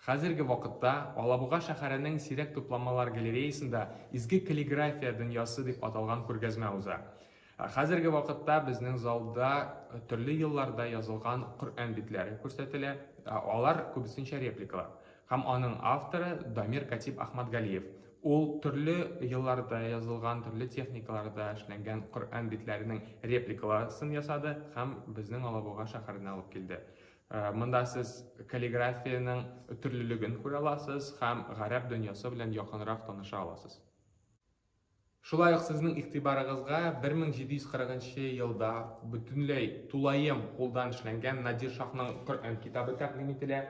Хәзерге вакытта Алабуга шәһәренең Сирәк тупланмалар галереясында изге каллиграфия дөньясы дип аталган күргәзмә уза. Хәзерге вакытта безнең залда төрле елларда язылган Коръән битләре күрсәтелә. Алар күбесенчә репликалар. Һәм аның авторы Дамир Катиб Ахмадгалиев. Ул төрле елларда язылган, төрле техникаларда эшләнгән Коръән битләренең репликаларын ясады һәм безнең Алабуга шәһәренә алып килде. Монда сез каллиграфияның төрлелеген күрә аласыз һәм гарәп дөньясы белән якынрак таныша аласыз. Шулай ук сезнең игътибарыгызга 1740 елда бөтенләй тулаем кулдан эшләнгән Надир Шахның Коръән китабы тәкъдим ителә.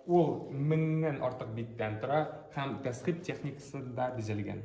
Ул 1000 артык биттән тора һәм тәсхип техникасында бизәлгән.